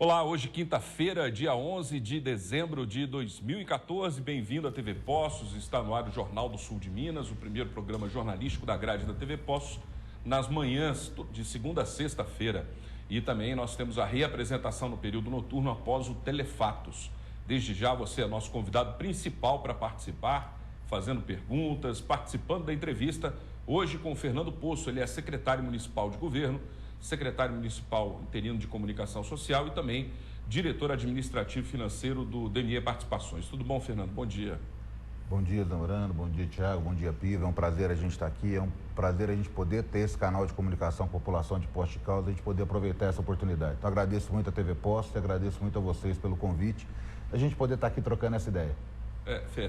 Olá, hoje quinta-feira, dia 11 de dezembro de 2014, bem-vindo à TV Poços, está no ar o Jornal do Sul de Minas, o primeiro programa jornalístico da grade da TV Poços, nas manhãs de segunda a sexta-feira. E também nós temos a reapresentação no período noturno após o Telefatos. Desde já você é nosso convidado principal para participar, fazendo perguntas, participando da entrevista, hoje com o Fernando Poço, ele é secretário municipal de governo, secretário municipal interino de comunicação social e também diretor administrativo e financeiro do DME Participações. Tudo bom, Fernando? Bom dia. Bom dia, Zamorano. Bom dia, Thiago. Bom dia, Piva. É um prazer a gente estar aqui. É um prazer a gente poder ter esse canal de comunicação com a população de Poços de Caldas, a gente poder aproveitar essa oportunidade. Então, agradeço muito a TV Poços e agradeço muito a vocês pelo convite, a gente poder estar aqui trocando essa ideia.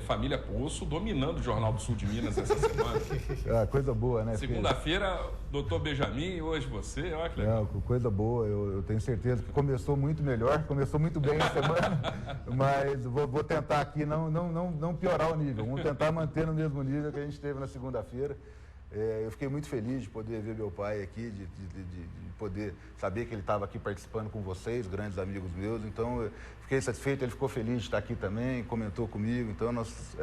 Família Poço dominando o Jornal do Sul de Minas essa semana. Coisa boa, né? Segunda-feira, doutor Benjamin, hoje você, olha que legal. Coisa boa, eu tenho certeza que começou muito melhor, começou muito bem a semana, mas vou tentar aqui não piorar o nível, vamos tentar manter no mesmo nível que a gente teve na segunda-feira. Eu fiquei muito feliz de poder ver meu pai aqui, de poder saber que ele estava aqui participando com vocês, grandes amigos meus, então eu fiquei satisfeito, ele ficou feliz de estar aqui também, comentou comigo, então nós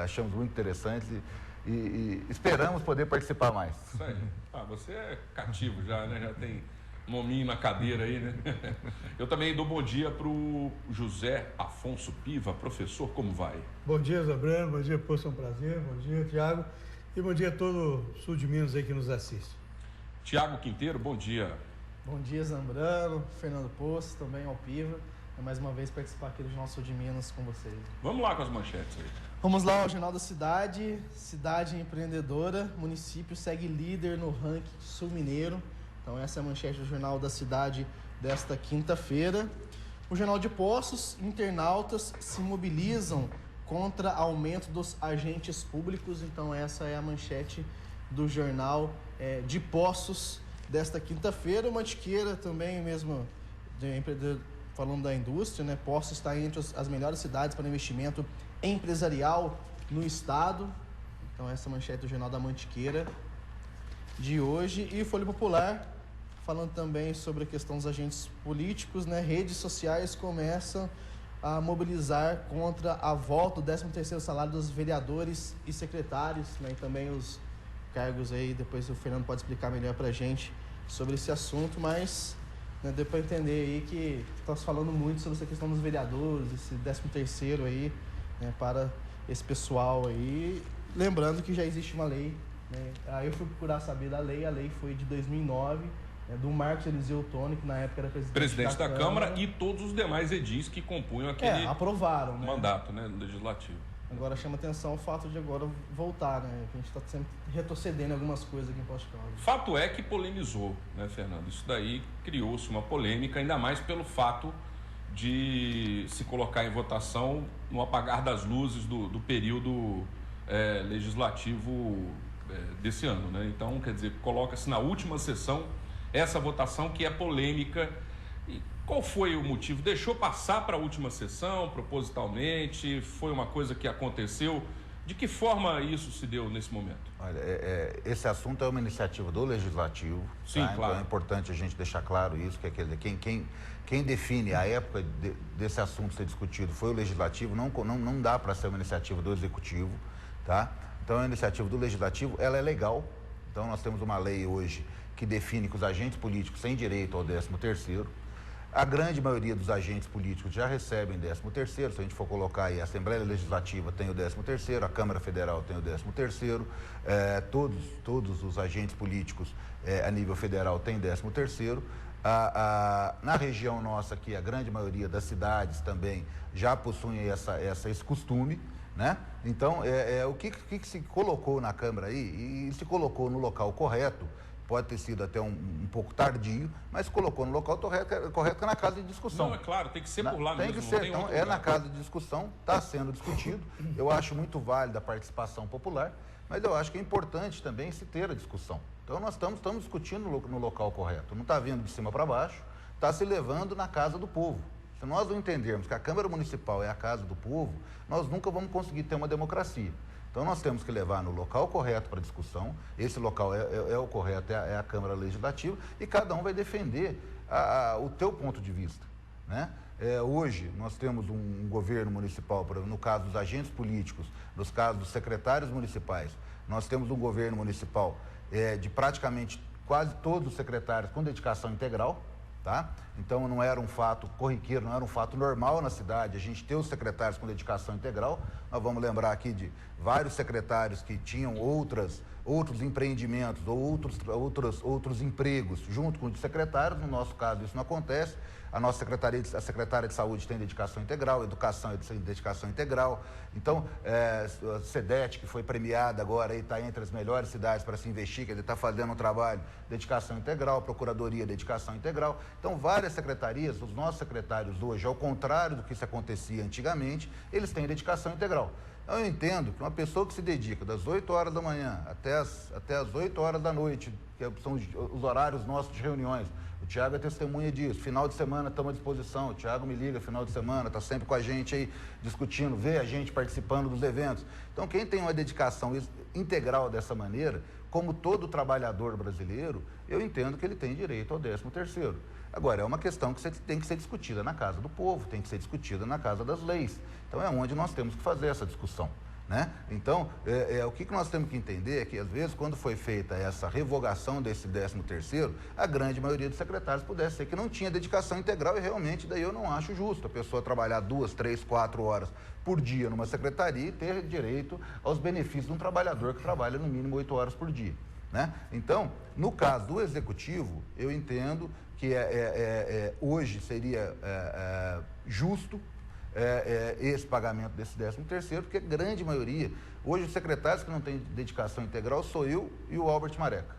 achamos muito interessante e esperamos poder participar mais. Isso aí. Você é cativo já, né? Já tem nominho na cadeira aí, né? Eu também dou bom dia para o José Afonso Piva, professor, como vai? Bom dia, Zambrano, bom dia, Poço, é um prazer, bom dia, Thiago. E bom dia a todo o sul de Minas aí que nos assiste. Tiago Quinteiro, bom dia. Bom dia, Zambrano, Fernando Poço, também ao Piva. Mais uma vez participar aqui do Jornal Sul de Minas com vocês. Vamos lá com as manchetes aí. Vamos lá, o Jornal da Cidade, cidade empreendedora, município segue líder no ranking sul mineiro. Então essa é a manchete do Jornal da Cidade desta quinta-feira. O Jornal de Poços, internautas se mobilizam contra aumento dos agentes públicos. Então essa é a manchete do Jornal de Poços desta quinta-feira. Mantiqueira também mesmo, falando da indústria, né? Poços está entre as melhores cidades para investimento empresarial no estado. Então essa manchete do Jornal da Mantiqueira de hoje. E Folha Popular, falando também sobre a questão dos agentes políticos, né? Redes sociais começam a mobilizar contra a volta do 13º salário dos vereadores e secretários, né? E também os cargos aí, depois o Fernando pode explicar melhor pra gente sobre esse assunto, mas deu para entender aí que estamos falando muito sobre essa questão dos vereadores, esse 13º aí, né, para esse pessoal aí, lembrando que já existe uma lei, né? Aí eu fui procurar saber da lei, a lei foi de 2009, do Marcos Eliseu Tony, que na época era presidente da Câmara, e todos os demais edis que compunham aquele aprovaram, né? Mandato, né, legislativo. Agora chama atenção o fato de agora voltar, né? A gente está sempre retrocedendo algumas coisas aqui em Poços de Caldas. Fato é que polemizou, né, Fernando? Isso daí criou-se uma polêmica, ainda mais pelo fato de se colocar em votação no apagar das luzes do período legislativo desse ano, né? Então, quer dizer, coloca-se na última sessão essa votação que é polêmica. E qual foi o motivo? Deixou passar para a última sessão, propositalmente? Foi uma coisa que aconteceu? De que forma isso se deu nesse momento? Olha, esse assunto é uma iniciativa do Legislativo. Sim, tá? claro. Então é importante a gente deixar claro isso, que quem define a época desse assunto ser discutido foi o Legislativo, não dá para ser uma iniciativa do Executivo, tá? Então a iniciativa do Legislativo, ela é legal. Então nós temos uma lei hoje que define que os agentes políticos têm direito ao 13º. A grande maioria dos agentes políticos já recebem 13º. Se a gente for colocar aí, a Assembleia Legislativa tem o 13º, a Câmara Federal tem o 13º, todos os agentes políticos a nível federal têm 13º. Na região nossa aqui, a grande maioria das cidades também já possuem esse costume, né? Então, o que se colocou na Câmara aí, e se colocou no local correto, pode ter sido até um pouco tardio, mas colocou no local correto, que é na casa de discussão. Não, é claro, tem que ser por lá mesmo. Tem que ser, então na casa de discussão, está sendo discutido. Eu acho muito válida a participação popular, mas eu acho que é importante também se ter a discussão. Então nós estamos discutindo no local correto, não está vindo de cima para baixo, está se levando na casa do povo. Se nós não entendermos que a Câmara Municipal é a casa do povo, nós nunca vamos conseguir ter uma democracia. Então nós temos que levar no local correto para discussão, esse local é o correto, é a Câmara Legislativa, e cada um vai defender o teu ponto de vista. né? Hoje, nós temos um governo municipal, por exemplo, no caso dos agentes políticos, nos casos dos secretários municipais, nós temos um governo municipal de praticamente quase todos os secretários com dedicação integral, tá? Então, não era um fato corriqueiro, não era um fato normal na cidade a gente ter os secretários com dedicação integral. Nós vamos lembrar aqui de vários secretários que tinham outros empreendimentos ou outros empregos junto com os secretários. No nosso caso, isso não acontece. A nossa a secretária de saúde tem dedicação integral, educação tem dedicação integral. Então, a SEDET, que foi premiada agora e está entre as melhores cidades para se investir, que ele está fazendo um trabalho, dedicação integral, procuradoria, dedicação integral. Então, várias secretarias, os nossos secretários hoje, ao contrário do que isso acontecia antigamente, eles têm dedicação integral. Então, eu entendo que uma pessoa que se dedica das 8 horas da manhã até as 8 horas da noite, que são os horários nossos de reuniões, o Thiago é testemunha disso. Final de semana estamos à disposição. O Thiago me liga final de semana, está sempre com a gente aí discutindo, vê a gente participando dos eventos. Então, quem tem uma dedicação integral dessa maneira, como todo trabalhador brasileiro, eu entendo que ele tem direito ao 13º. Agora, é uma questão que tem que ser discutida na casa do povo, tem que ser discutida na casa das leis. Então, é onde nós temos que fazer essa discussão, né? Então, o que nós temos que entender é que, às vezes, quando foi feita essa revogação desse 13º, a grande maioria dos secretários pudesse ser que não tinha dedicação integral e, realmente, daí eu não acho justo a pessoa trabalhar 2, 3, 4 horas por dia numa secretaria e ter direito aos benefícios de um trabalhador que trabalha no mínimo 8 horas por dia, né? Então, no caso do executivo, eu entendo que hoje seria justo esse pagamento desse 13º, porque a grande maioria, hoje os secretários que não têm dedicação integral sou eu e o Albert Mareca.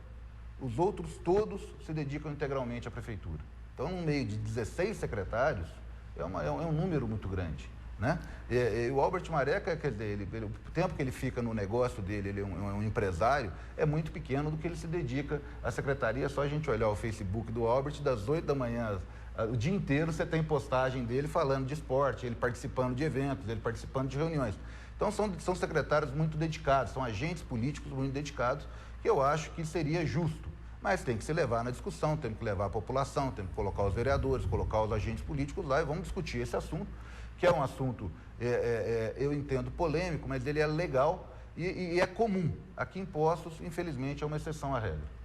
Os outros todos se dedicam integralmente à prefeitura. Então, no meio de 16 secretários, é um número muito grande, né? E o Albert Mareca, quer dizer, o tempo que ele fica no negócio dele, ele é um empresário, é muito pequeno do que ele se dedica à secretaria. É só a gente olhar o Facebook do Albert, das 8 da manhã o dia inteiro você tem postagem dele falando de esporte, ele participando de eventos, ele participando de reuniões. Então, são secretários muito dedicados, são agentes políticos muito dedicados, que eu acho que seria justo. Mas tem que se levar na discussão, tem que levar a população, tem que colocar os vereadores, colocar os agentes políticos lá e vamos discutir esse assunto, que é um assunto, eu entendo, polêmico, mas ele é legal e é comum. Aqui em Poços, infelizmente, é uma exceção à regra.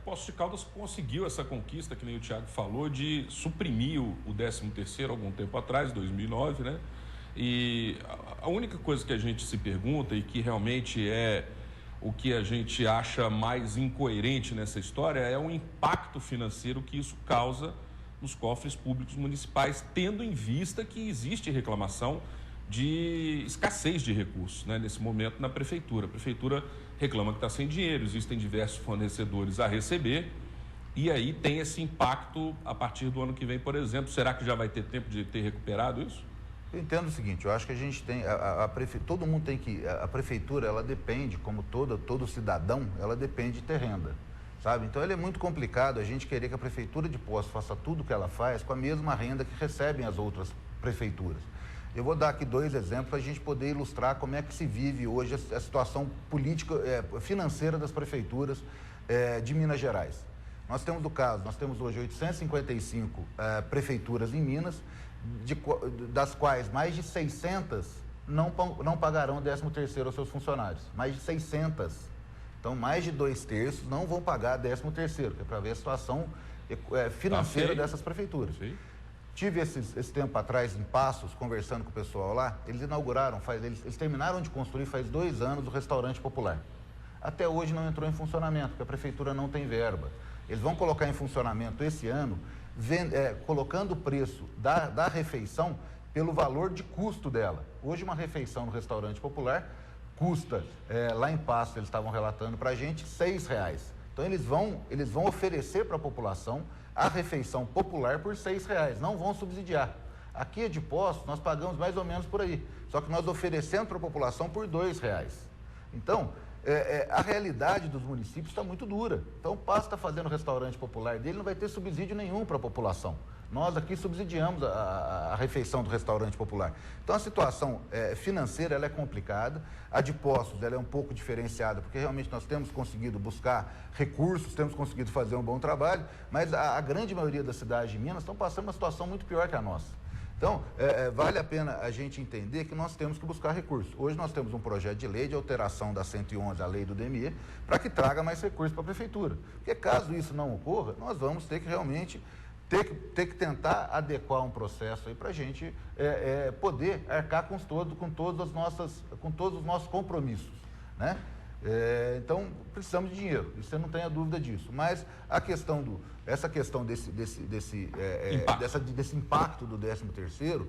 Poços de Caldas conseguiu essa conquista, que nem o Thiago falou, de suprimir o 13º algum tempo atrás, 2009, né? E a única coisa que a gente se pergunta e que realmente é o que a gente acha mais incoerente nessa história é o impacto financeiro que isso causa nos cofres públicos municipais, tendo em vista que existe reclamação de escassez de recursos, né, nesse momento na prefeitura. A prefeitura reclama que está sem dinheiro, existem diversos fornecedores a receber e aí tem esse impacto a partir do ano que vem, por exemplo. Será que já vai ter tempo de ter recuperado isso? Eu entendo o seguinte, eu acho que a gente tem, todo mundo tem que, a prefeitura, ela depende, como todo cidadão, ela depende de ter renda, sabe? Então, é muito complicado a gente querer que a prefeitura de Poços faça tudo o que ela faz com a mesma renda que recebem as outras prefeituras. Eu vou dar aqui 2 exemplos para a gente poder ilustrar como é que se vive hoje a situação política, financeira das prefeituras de Minas Gerais. Nós temos hoje 855 prefeituras em Minas, das quais mais de 600 não pagarão 13º aos seus funcionários. Mais de 600. Então, mais de 2/3 não vão pagar 13º, que é para ver a situação financeira dessas prefeituras. Sim. Tive esse tempo atrás em Passos, conversando com o pessoal lá, eles inauguraram, eles terminaram de construir faz 2 anos o restaurante popular. Até hoje não entrou em funcionamento, porque a prefeitura não tem verba. Eles vão colocar em funcionamento esse ano, colocando o preço da refeição pelo valor de custo dela. Hoje uma refeição no restaurante popular custa, lá em Passos, eles estavam relatando para a gente, R$6. Então eles vão oferecer para a população a refeição popular por R$6, não vão subsidiar. Aqui de Poços, nós pagamos mais ou menos por aí, só que nós oferecemos para a população por R$2. Então, a realidade dos municípios está muito dura. Então, o Passo está fazendo o restaurante popular dele, não vai ter subsídio nenhum para a população. Nós aqui subsidiamos a refeição do restaurante popular. Então, a situação financeira ela é complicada. A de Poços ela é um pouco diferenciada, porque realmente nós temos conseguido buscar recursos, temos conseguido fazer um bom trabalho, mas a grande maioria das cidades de Minas estão passando uma situação muito pior que a nossa. Então, vale a pena a gente entender que nós temos que buscar recursos. Hoje nós temos um projeto de lei de alteração da 111, a lei do DME, para que traga mais recursos para a Prefeitura. Porque caso isso não ocorra, nós vamos ter que realmente ter que tentar adequar um processo aí para a gente poder arcar com todos os nossos compromissos, né? Então, precisamos de dinheiro, você não tenha dúvida disso. Mas essa questão desse impacto do 13º,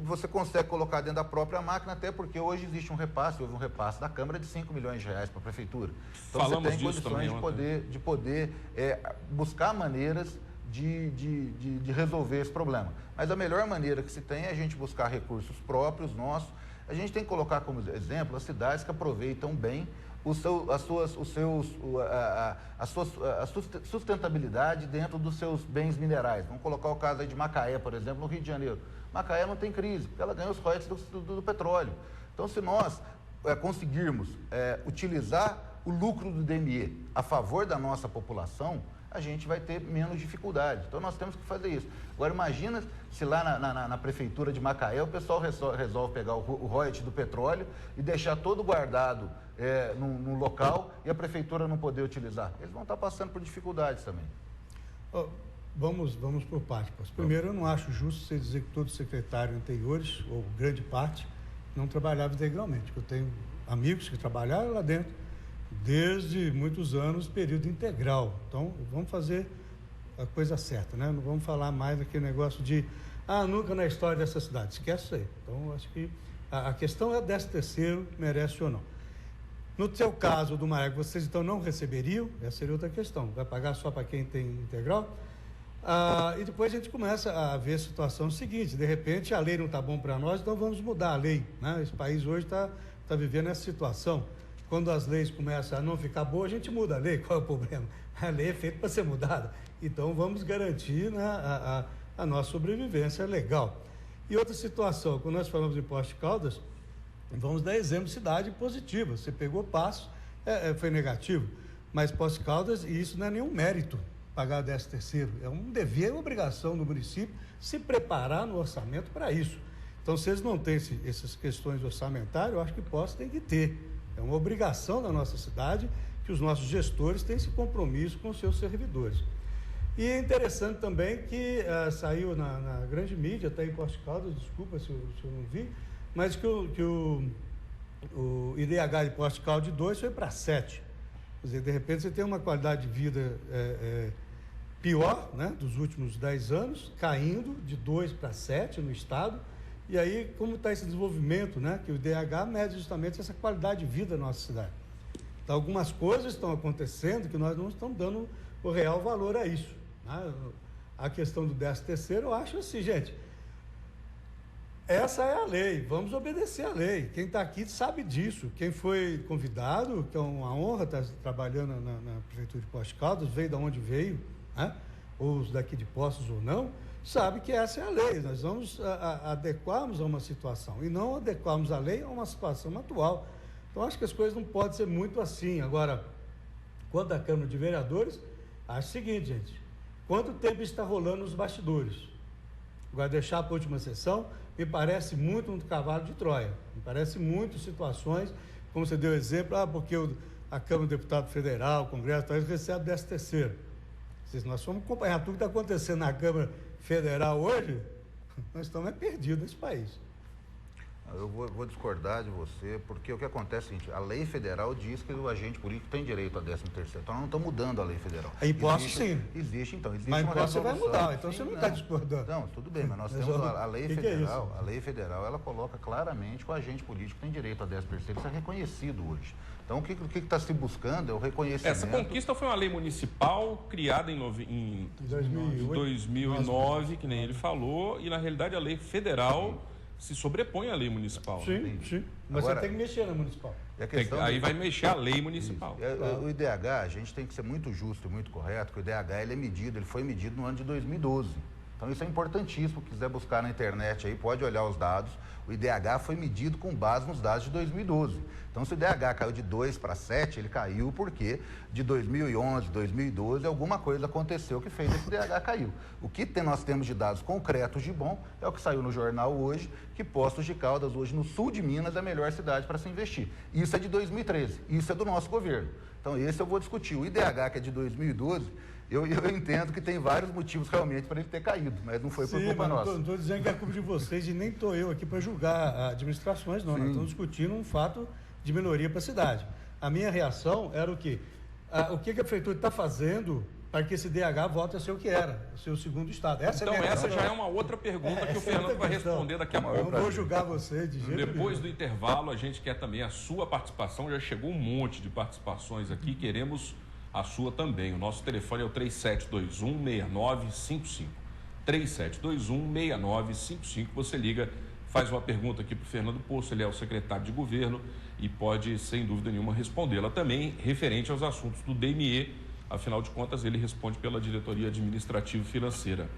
você consegue colocar dentro da própria máquina, até porque hoje existe houve um repasse da Câmara de R$5 milhões para a Prefeitura. Então, Falamos você tem disso condições de poder buscar maneiras de resolver esse problema. Mas a melhor maneira que se tem é a gente buscar recursos próprios, nossos. A gente tem que colocar como exemplo as cidades que aproveitam bem a sustentabilidade dentro dos seus bens minerais. Vamos colocar o caso aí de Macaé, por exemplo, no Rio de Janeiro. Macaé não tem crise, porque ela ganha os royalties do petróleo. Então, se nós conseguirmos utilizar o lucro do DME a favor da nossa população, a gente vai ter menos dificuldade. Então, nós temos que fazer isso. Agora, imagina se lá na prefeitura de Macaé o pessoal resolve pegar o royalties do petróleo e deixar todo guardado num local e a prefeitura não poder utilizar. Eles vão estar passando por dificuldades também. Vamos por partes. Primeiro, eu não acho justo você dizer que todos os secretários anteriores, ou grande parte, não trabalhavam integralmente. Eu tenho amigos que trabalharam lá dentro desde muitos anos, período integral. Então, vamos fazer a coisa certa, né? Não vamos falar mais daquele negócio de nunca na história dessa cidade. Esquece isso aí. Então, acho que a questão é 13º, merece ou não. No seu caso do Maré, vocês então não receberiam, essa seria outra questão. Vai pagar só para quem tem integral? E depois a gente começa a ver a situação seguinte, de repente a lei não está bom para nós, então vamos mudar a lei, né? Esse país hoje está vivendo essa situação. Quando as leis começam a não ficar boas, a gente muda a lei. Qual é o problema? A lei é feita para ser mudada. Então, vamos garantir, né, a nossa sobrevivência legal. E outra situação, quando nós falamos em Poços de Caldas, vamos dar exemplo de cidade positiva. Você pegou Passos, foi negativo, mas Poços de Caldas, e isso não é nenhum mérito, pagar 13º. É um dever, uma obrigação do município se preparar no orçamento para isso. Então, se eles não têm essas questões orçamentárias, eu acho que Poços tem que ter. É uma obrigação da nossa cidade que os nossos gestores têm esse compromisso com os seus servidores. E é interessante também que saiu na grande mídia, até em Poços de Caldas, desculpa se eu não vi, mas que o IDH de Poços de Caldas de 2 foi para 7. Quer dizer, de repente você tem uma qualidade de vida pior, né, dos últimos 10 anos, caindo de 2 para 7 no estado. E aí, como está esse desenvolvimento, né? Que o IDH mede justamente essa qualidade de vida da nossa cidade. Então, algumas coisas estão acontecendo que nós não estamos dando o real valor a isso, né? A questão do 13º, eu acho assim, gente, essa é a lei, vamos obedecer a lei. Quem está aqui sabe disso. Quem foi convidado, que é uma honra estar trabalhando na Prefeitura de Poços de Caldas, veio de onde veio, né? Ou os daqui de Poços ou não, sabe que essa é a lei. Nós vamos adequarmos a uma situação e não adequarmos a lei a uma situação atual. Então, acho que as coisas não podem ser muito assim. Agora, quanto à Câmara de Vereadores, acho o seguinte, gente, quanto tempo está rolando os bastidores? Agora, deixar para a última sessão, me parece muito um cavalo de Troia. Me parece muito situações, como você deu exemplo, porque a Câmara do Deputado Federal, o Congresso, talvez recebe 13º. Se nós vamos acompanhar tudo que está acontecendo na Câmara Federal hoje, nós estamos perdidos nesse país. Eu vou discordar de você, porque o que acontece é o seguinte, a lei federal diz que o agente político tem direito a 13º. Então, nós não estamos mudando a lei federal. A imposto, sim. Existe mas uma imposto você vai mudar, então sim, você não está discordando. Não, tudo bem, mas nós temos a lei federal, a lei federal, ela coloca claramente que o agente político tem direito a 13º, isso é reconhecido hoje. Então, o que está se buscando é o reconhecimento... Essa conquista foi uma lei municipal criada em 2009, que nem ele falou, e na realidade a lei federal se sobrepõe à lei municipal. Sim, sim. Mas Agora, você tem que mexer na municipal. Aí vai mexer a lei municipal. O IDH, a gente tem que ser muito justo e muito correto, que o IDH ele foi medido no ano de 2012. Então isso é importantíssimo, quiser buscar na internet aí, pode olhar os dados. O IDH foi medido com base nos dados de 2012. Então se o IDH caiu de 2 para 7, ele caiu porque de 2011, 2012, alguma coisa aconteceu que fez esse IDH cair. O que nós temos de dados concretos de bom é o que saiu no jornal hoje, que Poços de Caldas, hoje no sul de Minas, é a melhor cidade para se investir. Isso é de 2013, isso é do nosso governo. Então esse eu vou discutir. O IDH, que é de 2012, eu entendo que tem vários motivos realmente para ele ter caído, mas não foi por culpa nossa. Não estou dizendo que é culpa de vocês e nem estou eu aqui para julgar administrações, não. Nós estamos discutindo um fato de melhoria para a cidade. A minha reação era o quê? O que a prefeitura está fazendo para que esse DH volte a ser o que era, ser o segundo estado? Então essa já é uma outra pergunta que o Fernando vai responder daqui a pouco. Não vou julgar você de jeito nenhum. Depois do intervalo, a gente quer também a sua participação. Já chegou um monte de participações aqui, queremos a sua também. O nosso telefone é o 3721-6955. 3721-6955. Você liga, faz uma pergunta aqui para o Fernando Poço, ele é o secretário de governo e pode, sem dúvida nenhuma, respondê-la também referente aos assuntos do DME. Afinal de contas, ele responde pela diretoria administrativa e financeira.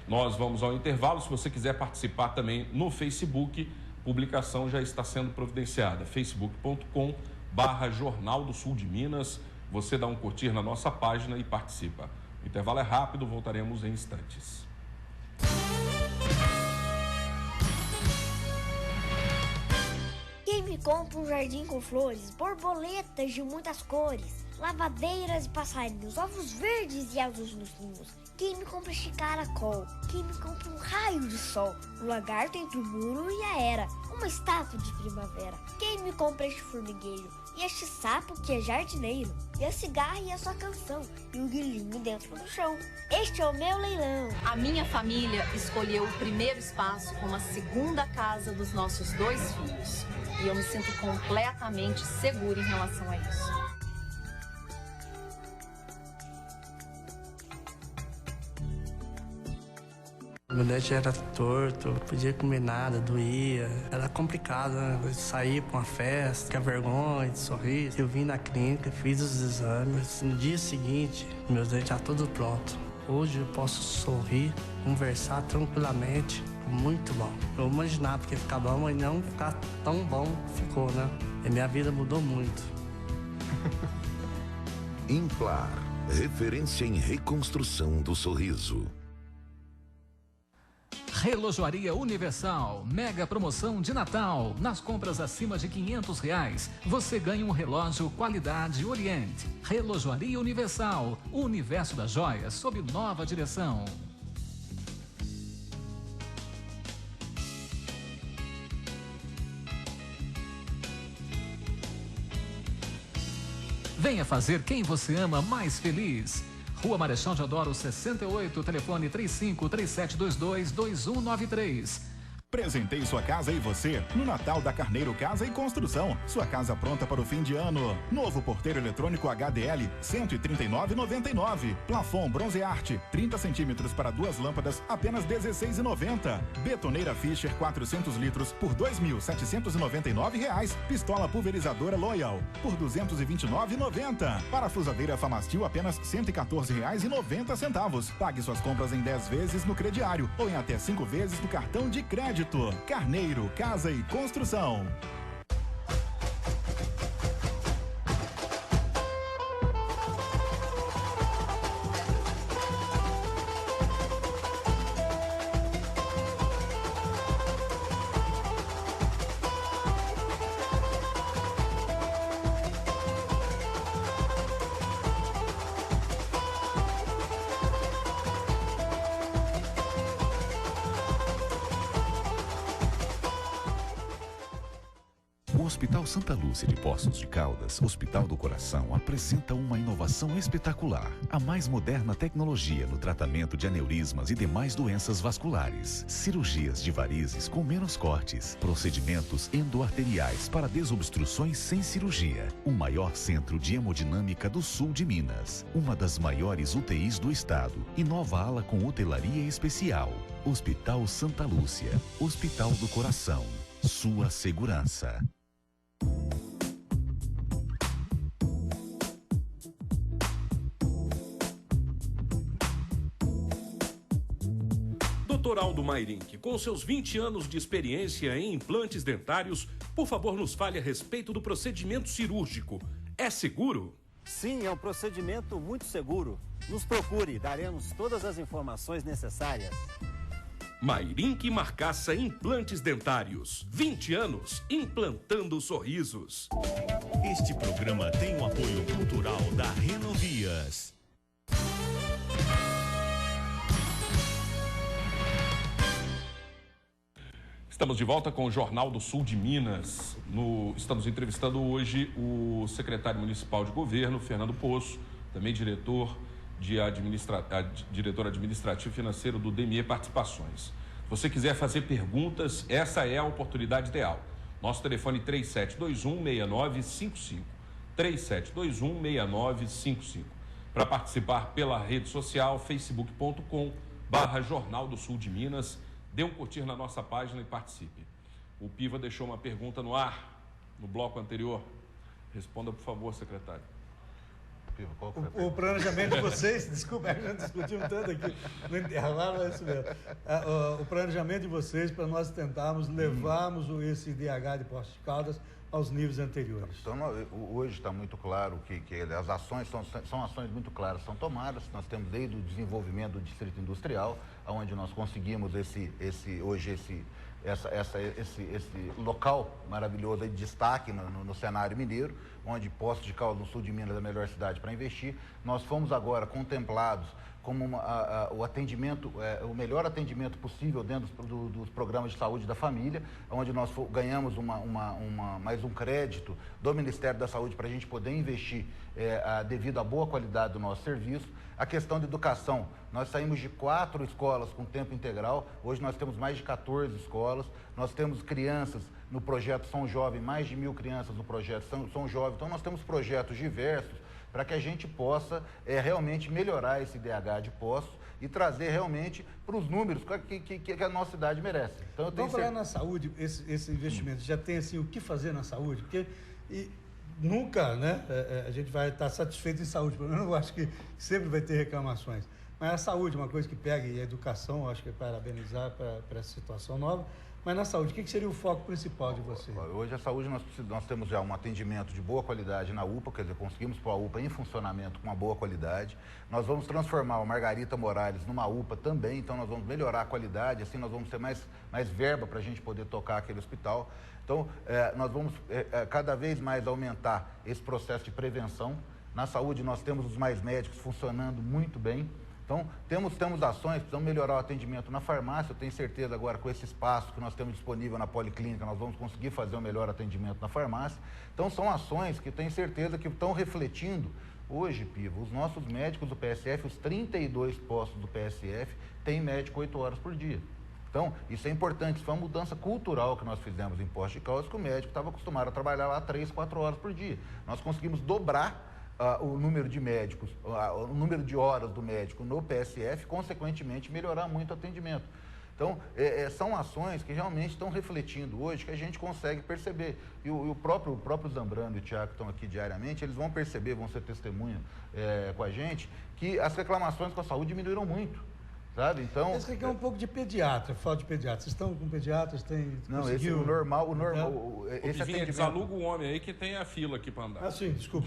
Nós vamos ao intervalo. Se você quiser participar também no Facebook, publicação já está sendo providenciada. facebook.com/Jornal do Sul de Minas. Você dá um curtir na nossa página e participa. O intervalo é rápido, voltaremos em instantes. Quem me compra um jardim com flores, borboletas de muitas cores, lavadeiras e passarinhos, ovos verdes e azuis nos ninhos? Quem me compra este caracol? Quem me compra um raio de sol, um lagarto entre o muro e a era, uma estátua de primavera? Quem me compra este formigueiro e este sapo que é jardineiro, e a cigarra e a sua canção, e o grilinho dentro do chão? Este é o meu leilão. A minha família escolheu o primeiro espaço como a segunda casa dos nossos 2 filhos. E eu me sinto completamente segura em relação a isso. Meu dente era torto, não podia comer nada, doía. Era complicado, né? Eu saía pra uma festa, ficar vergonha, de sorrir. Eu vim na clínica, fiz os exames. No dia seguinte, meu dente já tudo pronto. Hoje eu posso sorrir, conversar tranquilamente. Muito bom. Eu imaginava que ia ficar bom, mas não ficar tão bom ficou, né? E minha vida mudou muito. Implar, referência em reconstrução do sorriso. Relojoaria Universal, mega promoção de Natal. Nas compras acima de R$500, você ganha um relógio qualidade Oriente. Relojoaria Universal, o universo das joias sob nova direção. Venha fazer quem você ama mais feliz. Rua Marechal Deodoro 68, telefone 353722-2193. Presentei sua casa e você no Natal da Carneiro Casa e Construção. Sua casa pronta para o fim de ano. Novo porteiro eletrônico HDL, R$ 139,99. Plafon Bronze Arte, 30 centímetros para 2 lâmpadas, apenas R$ 16,90. Betoneira Fischer, 400 litros, por R$ 2.799. Pistola pulverizadora Loyal, por R$ 229,90. Parafusadeira Famastil, apenas R$ 114,90. Pague suas compras em 10 vezes no crediário ou em até 5 vezes no cartão de crédito. Carneiro, Casa e Construção. Hospital Santa Lúcia de Poços de Caldas, Hospital do Coração, apresenta uma inovação espetacular. A mais moderna tecnologia no tratamento de aneurismas e demais doenças vasculares. Cirurgias de varizes com menos cortes. Procedimentos endoarteriais para desobstruções sem cirurgia. O maior centro de hemodinâmica do sul de Minas. Uma das maiores UTIs do estado. E nova ala com hotelaria especial. Hospital Santa Lúcia. Hospital do Coração. Sua segurança. Dr. Aldo Mairink, com seus 20 anos de experiência em implantes dentários, por favor nos fale a respeito do procedimento cirúrgico. É seguro? Sim, é um procedimento muito seguro. Nos procure, daremos todas as informações necessárias. Mairink Marcaça Implantes Dentários. 20 anos implantando sorrisos. Este programa tem o apoio cultural da Renovias. Estamos de volta com o Jornal do Sul de Minas. Estamos entrevistando hoje o secretário municipal de governo, Fernando Poço, também diretor administrativo financeiro do DME Participações. Se você quiser fazer perguntas, essa é a oportunidade ideal. Nosso telefone 3721-6955. 3721-6955. Para participar pela rede social, facebook.com/Jornal do Sul de Minas. Dê um curtir na nossa página e participe. O Piva deixou uma pergunta no ar, no bloco anterior. Responda, por favor, secretário. O planejamento de vocês, desculpa, a gente discutiu tanto aqui no intervalo, é isso mesmo. O planejamento de vocês para nós tentarmos levarmos esse IDH de Poços de Caldas aos níveis anteriores. Então, hoje está muito claro que as ações são ações muito claras, são tomadas. Nós temos desde o desenvolvimento do distrito industrial, onde nós conseguimos esse local maravilhoso de destaque no cenário mineiro, onde Poços de Caldas, no sul de Minas, é a melhor cidade para investir. Nós fomos agora contemplados como o atendimento, o melhor atendimento possível dentro dos programas de saúde da família, onde nós ganhamos mais um crédito do Ministério da Saúde para a gente poder investir devido à boa qualidade do nosso serviço. A questão de educação, nós saímos de 4 escolas com tempo integral, hoje nós temos mais de 14 escolas, nós temos crianças no projeto São Jovem, mais de 1.000 crianças no projeto São Jovem, então nós temos projetos diversos para que a gente possa realmente melhorar esse IDH de Poços e trazer realmente para os números que a nossa cidade merece. Então, vamos falar na saúde, esse investimento, já tem assim o que fazer na saúde? Porque nunca, né, a gente vai estar satisfeito em saúde, pelo menos eu acho que sempre vai ter reclamações. Mas a saúde é uma coisa que pega, e a educação, eu acho que é parabenizar para essa situação nova. Mas na saúde, o que seria o foco principal de vocês? Hoje a saúde, nós temos já um atendimento de boa qualidade na UPA, quer dizer, conseguimos pôr a UPA em funcionamento com uma boa qualidade. Nós vamos transformar o Margarita Morales numa UPA também, então nós vamos melhorar a qualidade, assim nós vamos ter mais verba para a gente poder tocar aquele hospital. Então, nós vamos cada vez mais aumentar esse processo de prevenção. Na saúde, nós temos os mais médicos funcionando muito bem. Então, temos ações, precisamos melhorar o atendimento na farmácia. Eu tenho certeza agora, com esse espaço que nós temos disponível na Policlínica, nós vamos conseguir fazer um melhor atendimento na farmácia. Então, são ações que eu tenho certeza que estão refletindo. Hoje, Piva, os nossos médicos do PSF, os 32 postos do PSF, têm médico 8 horas por dia. Então, isso é importante, isso foi uma mudança cultural que nós fizemos em Poços de Caldas, que o médico estava acostumado a trabalhar lá 3, 4 horas por dia. Nós conseguimos dobrar o número de médicos, o número de horas do médico no PSF, consequentemente melhorar muito o atendimento. Então, são ações que realmente estão refletindo hoje, que a gente consegue perceber. E o próprio Zambrano e o Tiago que estão aqui diariamente, eles vão perceber, vão ser testemunha com a gente, que as reclamações com a saúde diminuíram muito. Sabe? Então, esse aqui é um pouco de pediatra, falta de pediatra. Vocês estão com pediatras? Não, esse o normal. Esse atendimento... Desaluga o homem aí que tem a fila aqui para andar. Ah, sim, desculpa.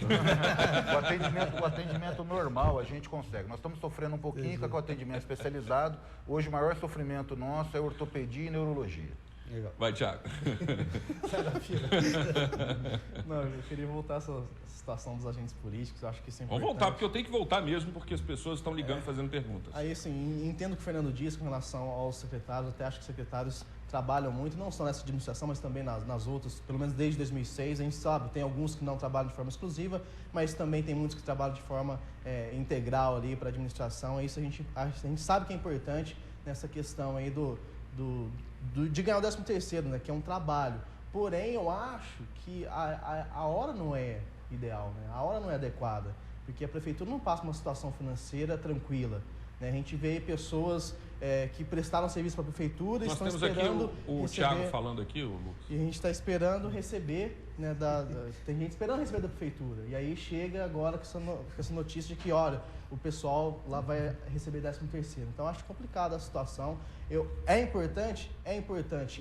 o atendimento normal a gente consegue. Nós estamos sofrendo um pouquinho com o atendimento especializado. Hoje o maior sofrimento nosso é ortopedia e neurologia. Legal. Vai, Tiago. Sai da fila. Não, eu queria voltar a essa situação dos agentes políticos, eu acho que isso é importante. Vamos voltar, porque eu tenho que voltar mesmo, porque as pessoas estão ligando fazendo perguntas. Aí, assim, entendo o que o Fernando disse com relação aos secretários, até acho que os secretários trabalham muito, não só nessa administração, mas também nas outras, pelo menos desde 2006. A gente sabe, tem alguns que não trabalham de forma exclusiva, mas também tem muitos que trabalham de forma integral ali para a administração. Isso a gente sabe que é importante nessa questão aí de ganhar o 13º, né, que é um trabalho. Porém, eu acho que a hora não é ideal, né? A hora não é adequada, porque a prefeitura não passa uma situação financeira tranquila, né? A gente vê pessoas que prestaram serviço para a prefeitura e estão esperando aqui o Thiago falando aqui, o Lucas. E a gente está esperando receber, né, tem gente esperando receber da prefeitura. E aí chega agora com essa notícia de que, olha, o pessoal lá vai receber 13º. Então, acho complicada a situação. É importante,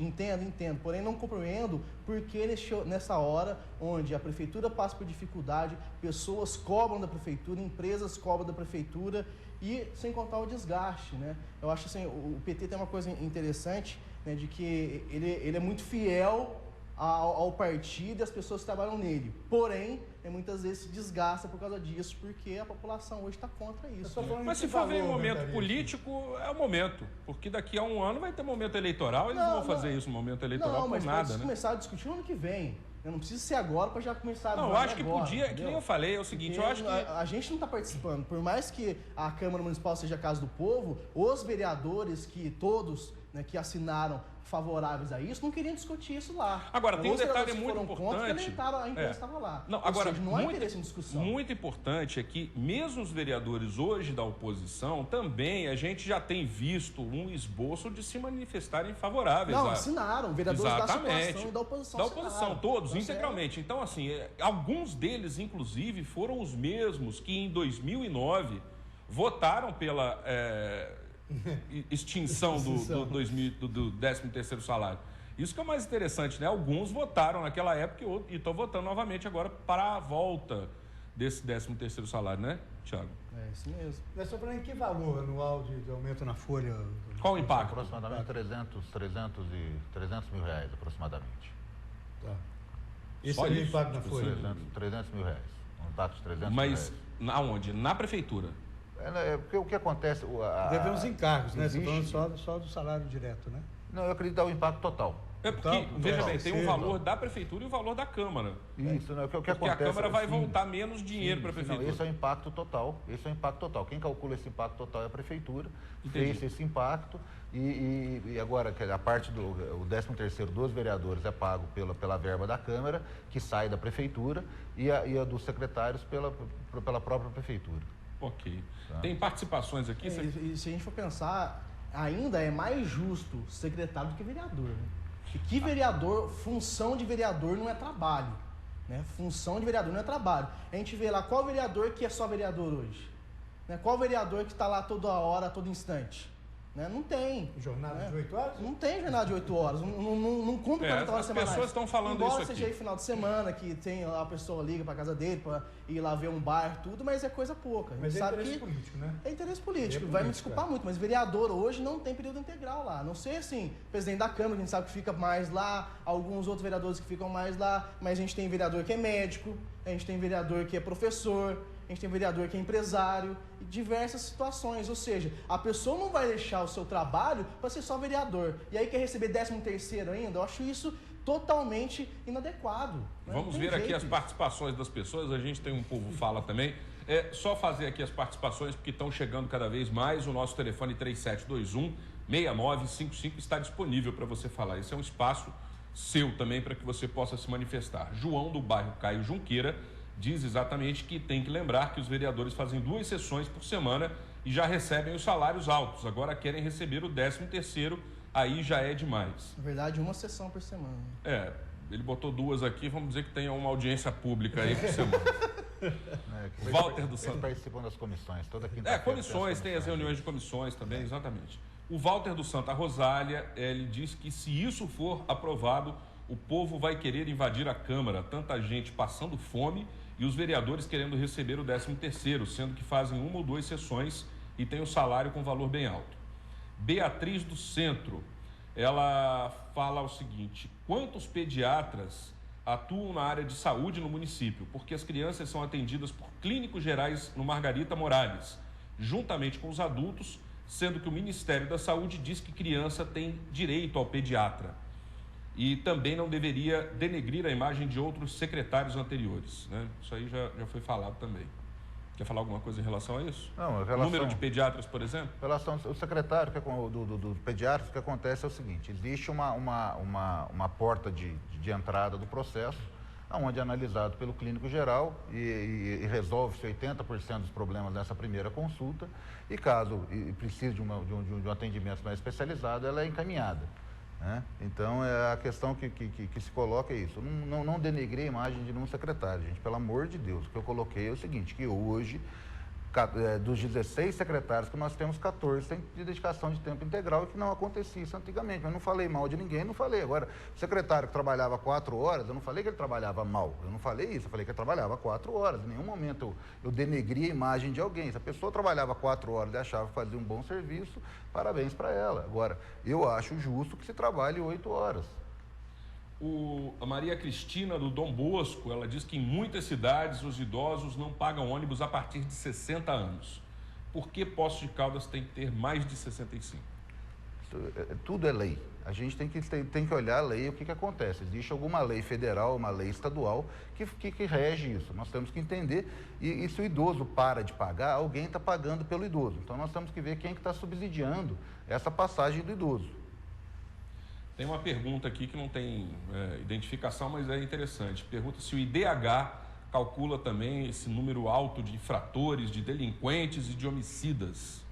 entendo, porém não compreendo porque nessa hora onde a prefeitura passa por dificuldade, pessoas cobram da prefeitura, empresas cobram da prefeitura, e sem contar o desgaste, né? Eu acho assim, o PT tem uma coisa interessante, né, de que ele é muito fiel ao partido e as pessoas que trabalham nele. Porém, muitas vezes se desgasta por causa disso, porque a população hoje está contra isso. Né? Mas se for ver em momento político, é o momento. Porque daqui a um ano vai ter momento eleitoral, eles não vão fazer isso no momento eleitoral por nada, pode, né? Começar a discutir no ano que vem. Não precisa ser agora para já começar a Não, eu acho que podia, que nem eu falei, é o seguinte, porque eu acho que... A gente não está participando, por mais que a Câmara Municipal seja a casa do povo, os vereadores que todos, né, que assinaram favoráveis a isso, não queriam discutir isso lá. Agora, tem um detalhe muito importante. A imprensa estava lá. Não, agora, não há interesse em discussão. Muito importante é que, mesmo os vereadores hoje da oposição, também a gente já tem visto um esboço de se manifestarem favoráveis. Não, assinaram, vereadores da situação e da oposição. Da oposição, todos, integralmente. Então, assim, alguns deles, inclusive, foram os mesmos que em 2009 votaram pela... extinção do 13º salário. Isso que é o mais interessante, né? Alguns votaram naquela época e estão votando novamente agora para a volta desse 13º salário, né, Thiago? É isso mesmo. Mas só para em que valor anual de aumento na folha? Qual o impacto? Aproximadamente 300 mil reais, aproximadamente. Tá. Esse é o impacto na folha? 300 mil reais. Um impacto de 300 mil reais. Mas aonde? Na prefeitura? Porque o que acontece... Deve haver uns encargos, né? Você está falando só do salário direto, né? Não, eu acredito que é o impacto total. É porque, veja bem, tem um valor da prefeitura e o valor da Câmara. Isso, né? O que porque acontece, a Câmara vai voltar menos dinheiro para a prefeitura. Não, esse é o impacto total. Esse é o impacto total. Quem calcula esse impacto total é a prefeitura. Entendi. Fez esse impacto e agora a parte do 13º dos vereadores é pago pela verba da Câmara, que sai da prefeitura, e a dos secretários pela própria prefeitura. Ok. Tá. Tem participações aqui? E se a gente for pensar, ainda é mais justo secretário do que vereador, né? E que vereador, função de vereador não é trabalho, né? Função de vereador não é trabalho. A gente vê lá qual vereador que é só vereador hoje, né? Qual vereador que está lá toda hora, todo instante, né? Não tem. Jornada de 8 horas? Não tem jornada de 8 horas, não cumpre 40 horas semanais. As pessoas estão falando isso aqui. Embora seja aí final de semana, que tem a pessoa liga para casa dele para ir lá ver um bairro, tudo, mas é coisa pouca. Mas é interesse político, né? É interesse político, vai me desculpar muito, mas vereador hoje não tem período integral lá. Não sei assim, presidente da Câmara, que a gente sabe que fica mais lá, alguns outros vereadores que ficam mais lá, mas a gente tem vereador que é médico, a gente tem vereador que é professor, a gente tem vereador que é empresário, e diversas situações. Ou seja, a pessoa não vai deixar o seu trabalho para ser só vereador. E aí quer receber 13º ainda? Eu acho isso totalmente inadequado. Né? Vamos ver aqui as participações das pessoas. A gente tem um Povo Fala também. É só fazer aqui as participações, porque estão chegando cada vez mais. O nosso telefone 3721-6955 está disponível para você falar. Esse é um espaço seu também para que você possa se manifestar. João, do bairro Caio Junqueira, diz exatamente que tem que lembrar que os vereadores fazem 2 sessões por semana e já recebem os salários altos. Agora querem receber o 13º, aí já é demais. Na verdade, 1 sessão por semana. Ele botou 2 aqui, vamos dizer que tenha uma audiência pública aí por semana. Walter do Santo. Eles participam das comissões, toda quinta-feira. Comissões, tem as reuniões de comissões também, exatamente. O Walter do Santa Rosália, ele diz que se isso for aprovado, o povo vai querer invadir a Câmara, tanta gente passando fome e os vereadores querendo receber o 13º, sendo que fazem 1 ou 2 sessões e tem o salário com valor bem alto. Beatriz do Centro, ela fala o seguinte: quantos pediatras atuam na área de saúde no município? Porque as crianças são atendidas por clínicos gerais no Margarita Morales. Juntamente com os adultos, sendo que o Ministério da Saúde diz que criança tem direito ao pediatra. E também não deveria denegrir a imagem de outros secretários anteriores, né? Isso aí já foi falado também. Quer falar alguma coisa em relação a isso? Não, número de pediatras, por exemplo? Em relação ao secretário do pediatra, o que acontece é o seguinte: existe uma porta de entrada do processo, onde é analisado pelo clínico geral e resolve-se 80% dos problemas nessa primeira consulta, e caso precise de um atendimento mais especializado, ela é encaminhada, né? Então, a questão que se coloca é isso. Não denegrir a imagem de nenhum secretário, gente, pelo amor de Deus. O que eu coloquei é o seguinte, que hoje, dos 16 secretários que nós temos, 14 têm de dedicação de tempo integral, e que não acontecia isso antigamente. Mas não falei mal de ninguém, não falei. Agora, o secretário que trabalhava 4 horas, eu não falei que ele trabalhava mal, eu não falei isso, eu falei que ele trabalhava 4 horas. Em nenhum momento eu denegri a imagem de alguém. Se a pessoa trabalhava 4 horas e achava que fazia um bom serviço, parabéns para ela. Agora, eu acho justo que se trabalhe 8 horas. A Maria Cristina, do Dom Bosco, ela diz que em muitas cidades os idosos não pagam ônibus a partir de 60 anos. Por que Poços de Caldas tem que ter mais de 65? Tudo é lei. A gente tem que olhar a lei, o que acontece. Existe alguma lei federal, uma lei estadual que rege isso. Nós temos que entender, e se o idoso para de pagar, alguém está pagando pelo idoso. Então nós temos que ver quem que está subsidiando essa passagem do idoso. Tem uma pergunta aqui que não tem identificação, mas é interessante. Pergunta se o IDH calcula também esse número alto de infratores, de delinquentes e de homicidas.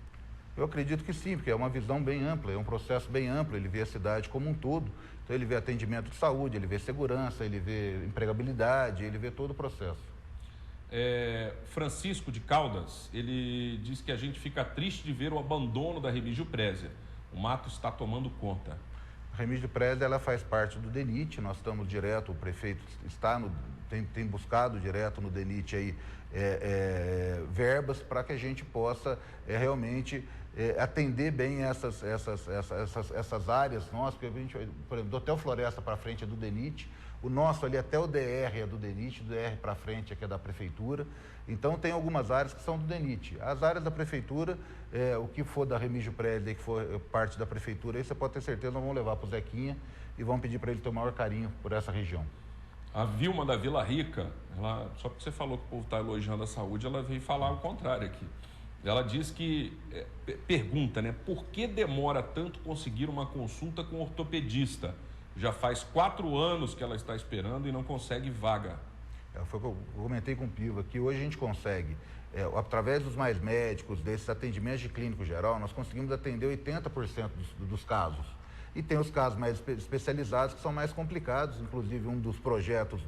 Eu acredito que sim, porque é uma visão bem ampla, é um processo bem amplo, ele vê a cidade como um todo. Então ele vê atendimento de saúde, ele vê segurança, ele vê empregabilidade, ele vê todo o processo. Francisco de Caldas, ele diz que a gente fica triste de ver o abandono da Remígio Prézia. O mato está tomando conta. A Remígio Prézia, ela faz parte do DENIT, nós estamos direto, o prefeito tem buscado direto no DENIT aí, verbas para que a gente possa realmente atender bem essas áreas nossas, porque a gente, por exemplo, do Hotel Floresta para frente é do DENIT, o nosso ali até o DR é do DENIT, do DR para frente aqui é da Prefeitura. Então tem algumas áreas que são do DENIT. As áreas da Prefeitura, o que for da Remígio Prézia, que for parte da Prefeitura, aí você pode ter certeza, nós vamos levar para o Zequinha e vamos pedir para ele ter o maior carinho por essa região. A Vilma da Vila Rica, só porque você falou que o povo está elogiando a saúde, ela veio falar o contrário aqui. Ela diz que, pergunta, né, por que demora tanto conseguir uma consulta com ortopedista? Já faz 4 anos que ela está esperando e não consegue vaga. Foi o que eu comentei com o Piva, que hoje a gente consegue, através dos mais médicos, desses atendimentos de clínico geral, nós conseguimos atender 80% dos casos. E tem os casos mais especializados que são mais complicados, inclusive um dos projetos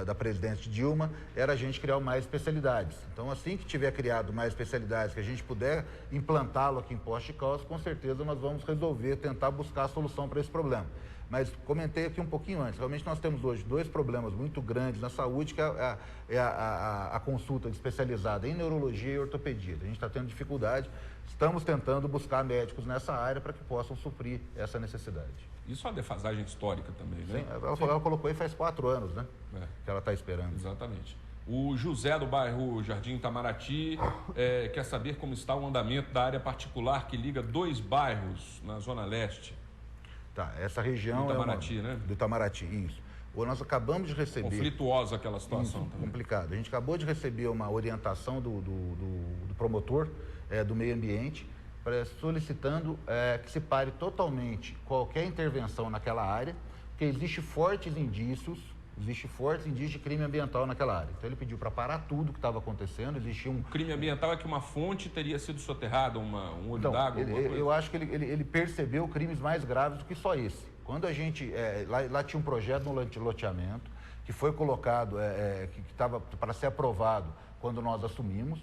da presidente Dilma era a gente criar mais especialidades. Então, assim que tiver criado mais especialidades, que a gente puder implantá-lo aqui em Poços de Caldas, com certeza nós vamos resolver, tentar buscar a solução para esse problema. Mas comentei aqui um pouquinho antes, realmente nós temos hoje 2 problemas muito grandes na saúde, que é a consulta especializada em neurologia e ortopedia. A gente está tendo dificuldade, estamos tentando buscar médicos nessa área para que possam suprir essa necessidade. Isso é uma defasagem histórica também, né? Sim, ela colocou aí faz 4 anos, né? Que ela está esperando. Exatamente. O José do bairro Jardim Itamaraty quer saber como está o andamento da área particular que liga 2 bairros na Zona Leste. Tá, essa região do Itamaraty, né? Do Itamaraty, isso. Nós acabamos de receber... Conflituosa aquela situação isso, também. Complicado. A gente acabou de receber uma orientação do promotor do meio ambiente, solicitando que se pare totalmente qualquer intervenção naquela área, porque existe fortes indícios de crime ambiental naquela área. Então ele pediu para parar tudo que estava acontecendo, existia um... O crime ambiental é que uma fonte teria sido soterrada, um olho d'água? Eu acho que ele percebeu crimes mais graves do que só esse. Quando a gente... lá tinha um projeto no loteamento, que foi colocado, que estava para ser aprovado quando nós assumimos.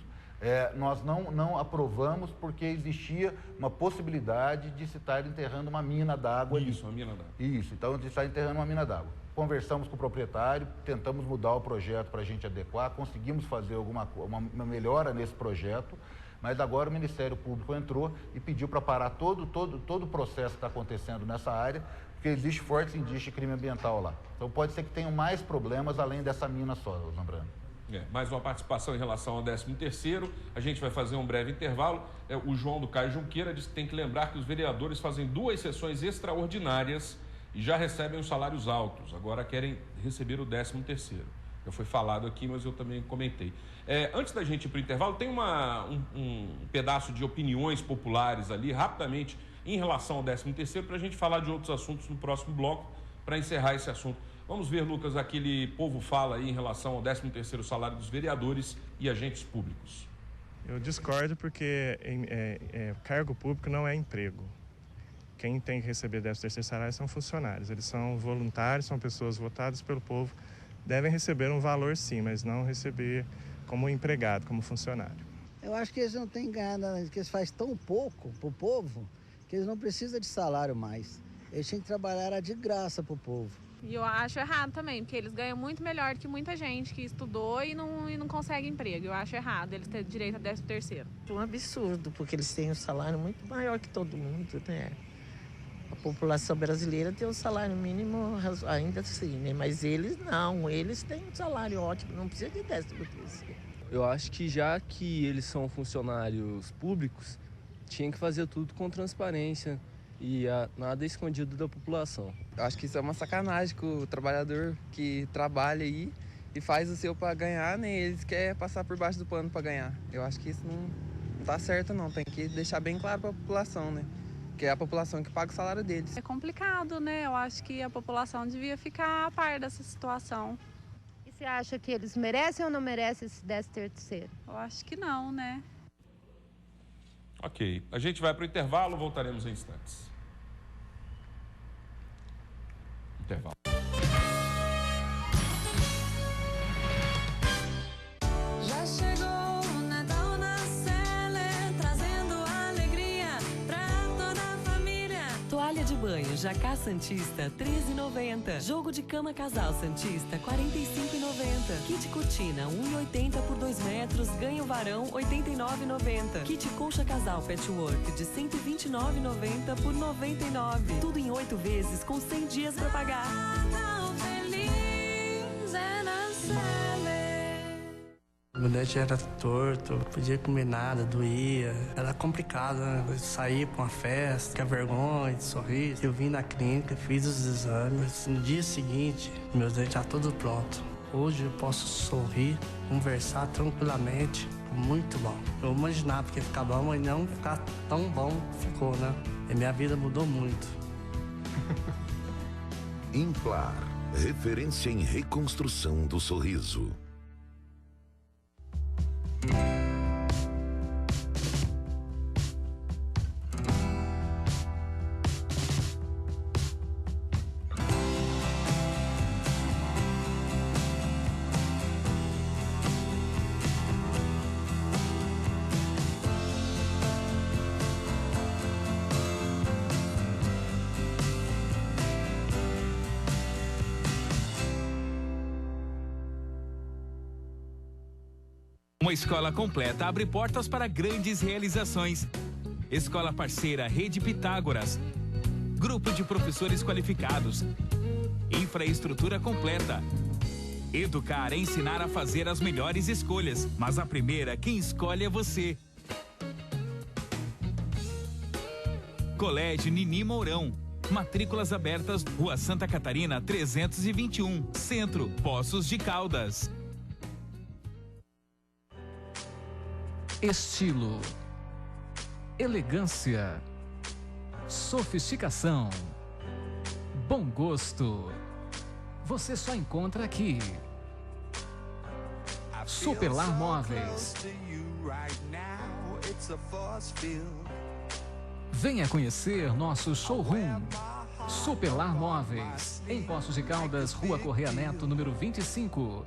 Nós não aprovamos porque existia uma possibilidade de se estar enterrando uma mina d'água ali. Isso, uma mina d'água. Isso, então de estar enterrando uma mina d'água. Conversamos com o proprietário, tentamos mudar o projeto para a gente adequar, conseguimos fazer uma melhora nesse projeto, mas agora o Ministério Público entrou e pediu para parar todo o processo que está acontecendo nessa área, porque existe fortes indícios de crime ambiental lá. Então pode ser que tenham mais problemas além dessa mina só, Zambrano. Mais uma participação em relação ao 13º. A gente vai fazer um breve intervalo. O João do Caio Junqueira disse que tem que lembrar que os vereadores fazem 2 sessões extraordinárias e já recebem os salários altos. Agora querem receber o 13º. Já foi falado aqui, mas eu também comentei. Antes da gente ir para o intervalo, tem um pedaço de opiniões populares ali, rapidamente, em relação ao 13º, para a gente falar de outros assuntos no próximo bloco, para encerrar esse assunto. Vamos ver, Lucas, aquele povo fala aí em relação ao 13º salário dos vereadores e agentes públicos. Eu discordo porque cargo público não é emprego. Quem tem que receber 13º salário são funcionários. Eles são voluntários, são pessoas votadas pelo povo. Devem receber um valor sim, mas não receber como empregado, como funcionário. Eu acho que eles não têm ganhado, que eles fazem tão pouco para o povo que eles não precisam de salário mais. Eles têm que trabalhar de graça para o povo. E eu acho errado também, porque eles ganham muito melhor que muita gente que estudou e não consegue emprego. Eu acho errado eles terem direito a 13º. É um absurdo, porque eles têm um salário muito maior que todo mundo, né? A população brasileira tem um salário mínimo ainda assim, né? Mas eles não, eles têm um salário ótimo, não precisa de 13º. Eu acho que já que eles são funcionários públicos, tinha que fazer tudo com transparência e nada escondido da população. Eu acho que isso é uma sacanagem com o trabalhador que trabalha aí e faz o seu para ganhar, né? Eles querem passar por baixo do pano para ganhar. Eu acho que isso não tá certo não, tem que deixar bem claro para a população, né? Que é a população que paga o salário deles. É complicado, né? Eu acho que a população devia ficar a par dessa situação. E você acha que eles merecem ou não merecem esse 13º? Eu acho que não, né? Ok, a gente vai para o intervalo, voltaremos em instantes. Intervalo. Já chegou o Natal na Cele, trazendo alegria pra toda a família. Toalha de banho Jacá Santista, R$ 13,90. Jogo de cama casal Santista, R$ 45,90. Kit cortina, 1,80 por 2 metros, ganha o varão, R$ 89,90. Kit colcha casal patchwork de R$ 129,90 por R$ 99. Tudo em 8 vezes com 100 dias para pagar. Natal feliz é na Cele. Meu dente era torto, não podia comer nada, doía. Era complicado, né? Eu saía pra uma festa, ficar vergonha, de sorriso. Eu vim na clínica, fiz os exames. No dia seguinte, meus dentes estavam todos prontos. Hoje eu posso sorrir, conversar tranquilamente. Muito bom. Eu imaginava que ia ficar bom, mas não ficar tão bom ficou, né? E minha vida mudou muito. Implar, referência em reconstrução do sorriso. Uma escola completa abre portas para grandes realizações. Escola parceira Rede Pitágoras. Grupo de professores qualificados. Infraestrutura completa. Educar é ensinar a fazer as melhores escolhas, mas a primeira quem escolhe é você. Colégio Nini Mourão. Matrículas abertas, Rua Santa Catarina 321, Centro, Poços de Caldas. Estilo, elegância, sofisticação, bom gosto. Você só encontra aqui. Superlar Móveis. Venha conhecer nosso showroom. Superlar Móveis, em Poços de Caldas, Rua Correia Neto, número 25.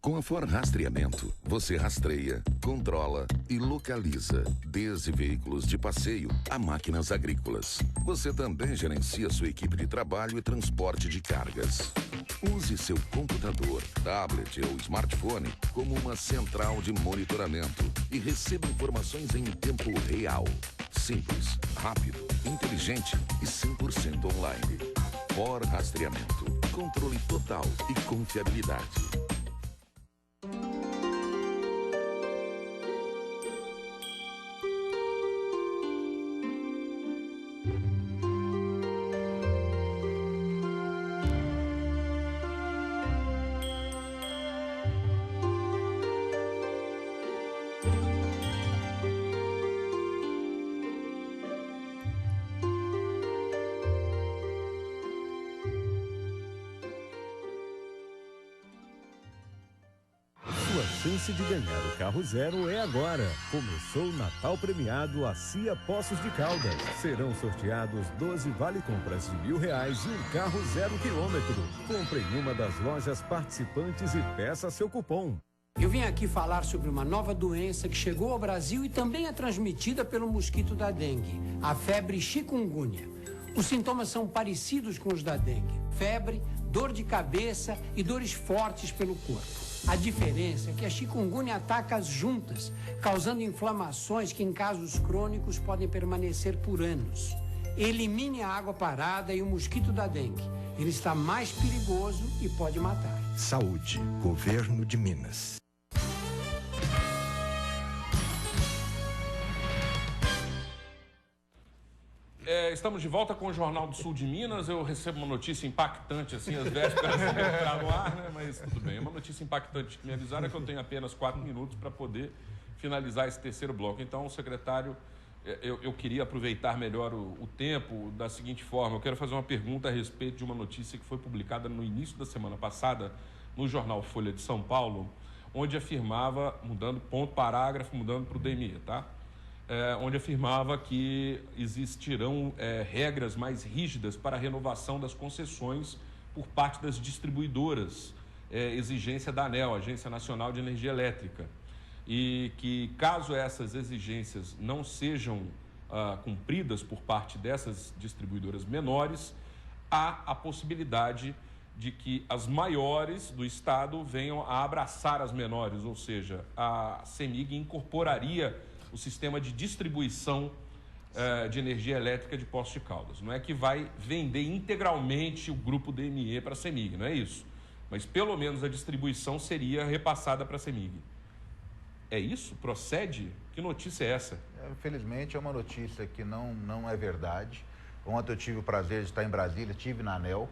Com a For Rastreamento, você rastreia, controla e localiza, desde veículos de passeio a máquinas agrícolas. Você também gerencia sua equipe de trabalho e transporte de cargas. Use seu computador, tablet ou smartphone como uma central de monitoramento e receba informações em tempo real. Simples, rápido, inteligente e 100% online. For Rastreamento. Controle total e confiabilidade. Chance de ganhar o carro zero é agora. Começou o Natal premiado a CIA Poços de Caldas. Serão sorteados 12 vale-compras de R$1.000 e um carro 0 km. Compre em uma das lojas participantes e peça seu cupom. Eu vim aqui falar sobre uma nova doença que chegou ao Brasil e também é transmitida pelo mosquito da dengue, a febre chikungunya. Os sintomas são parecidos com os da dengue: febre, dor de cabeça e dores fortes pelo corpo. A diferença é que a chikungunya ataca as juntas, causando inflamações que em casos crônicos podem permanecer por anos. Elimine a água parada e o mosquito da dengue. Ele está mais perigoso e pode matar. Saúde, Governo de Minas. Estamos de volta com o Jornal do Sul de Minas. Eu recebo uma notícia impactante, assim, às vésperas de entrar no ar, né? Mas tudo bem. Uma notícia impactante que me avisaram é que eu tenho apenas 4 minutos para poder finalizar esse terceiro bloco. Então, secretário, eu queria aproveitar melhor o tempo da seguinte forma. Eu quero fazer uma pergunta a respeito de uma notícia que foi publicada no início da semana passada no jornal Folha de São Paulo, onde afirmava, mudando ponto, parágrafo, mudando para o DME, tá? Onde afirmava que existirão regras mais rígidas para a renovação das concessões por parte das distribuidoras, exigência da ANEEL, Agência Nacional de Energia Elétrica, e que caso essas exigências não sejam cumpridas por parte dessas distribuidoras menores, há a possibilidade de que as maiores do estado venham a abraçar as menores, ou seja, a CEMIG incorporaria o sistema de distribuição de energia elétrica de Poços de Caldas. Não é que vai vender integralmente o grupo DME para a CEMIG, não é isso. Mas pelo menos a distribuição seria repassada para a CEMIG. É isso? Procede? Que notícia é essa? Infelizmente é uma notícia que não é verdade. Ontem eu tive o prazer de estar em Brasília, estive na ANEEL.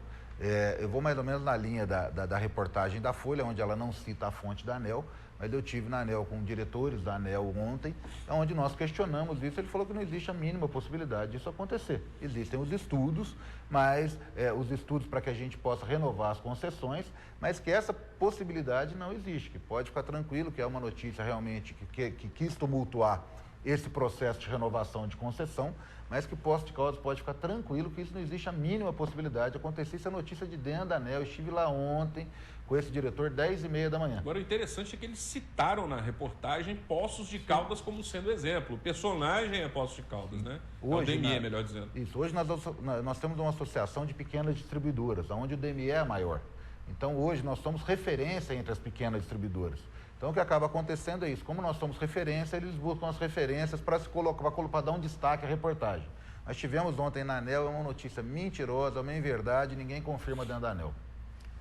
Eu vou mais ou menos na linha da reportagem da Folha, onde ela não cita a fonte da ANEEL, mas eu tive na ANEEL com diretores da ANEEL ontem, onde nós questionamos isso. Ele falou que não existe a mínima possibilidade disso acontecer. Existem os estudos, mas os estudos para que a gente possa renovar as concessões, mas que essa possibilidade não existe, que pode ficar tranquilo, que é uma notícia realmente que quis tumultuar esse processo de renovação de concessão, mas que Poços de Caldas pode ficar tranquilo que isso não existe a mínima possibilidade de acontecer. Isso é notícia de dentro da ANEEL. Eu estive lá ontem com esse diretor, 10h30 da manhã. Agora, o interessante é que eles citaram na reportagem Poços de Caldas como sendo exemplo. O personagem é Poços de Caldas, né? Hoje, é o DME, melhor dizendo. Isso. Hoje nós temos uma associação de pequenas distribuidoras, onde o DME é a maior. Então, hoje nós somos referência entre as pequenas distribuidoras. Então, o que acaba acontecendo é isso. Como nós somos referência, eles buscam as referências para dar um destaque à reportagem. Nós tivemos ontem na ANEEL uma notícia mentirosa, uma inverdade, ninguém confirma dentro da ANEEL.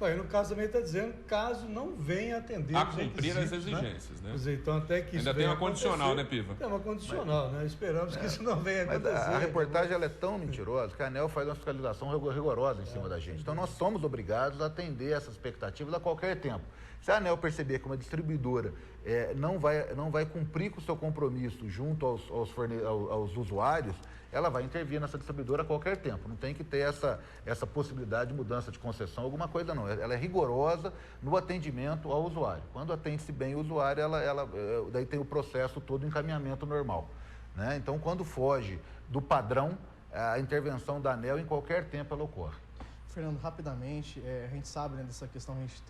Bom, e no caso também está dizendo, caso não venha atender a cumprir as exigências, né? Dizer, então, até que isso ainda tem uma condicional, né, Piva? É uma condicional, né? Esperamos que isso não venha acontecer. Mas a reportagem ela é tão mentirosa que a ANEEL faz uma fiscalização rigorosa em cima da gente. Então, nós somos obrigados a atender essas expectativas a qualquer tempo. Se a ANEEL perceber que uma distribuidora não vai cumprir com o seu compromisso junto aos usuários, ela vai intervir nessa distribuidora a qualquer tempo. Não tem que ter essa possibilidade de mudança de concessão, alguma coisa não. Ela é rigorosa no atendimento ao usuário. Quando atende-se bem o usuário, daí tem o processo todo, o encaminhamento normal, né? Então, quando foge do padrão, a intervenção da ANEEL, em qualquer tempo, ela ocorre. Fernando, rapidamente, a gente sabe, né, dessa questão, a gente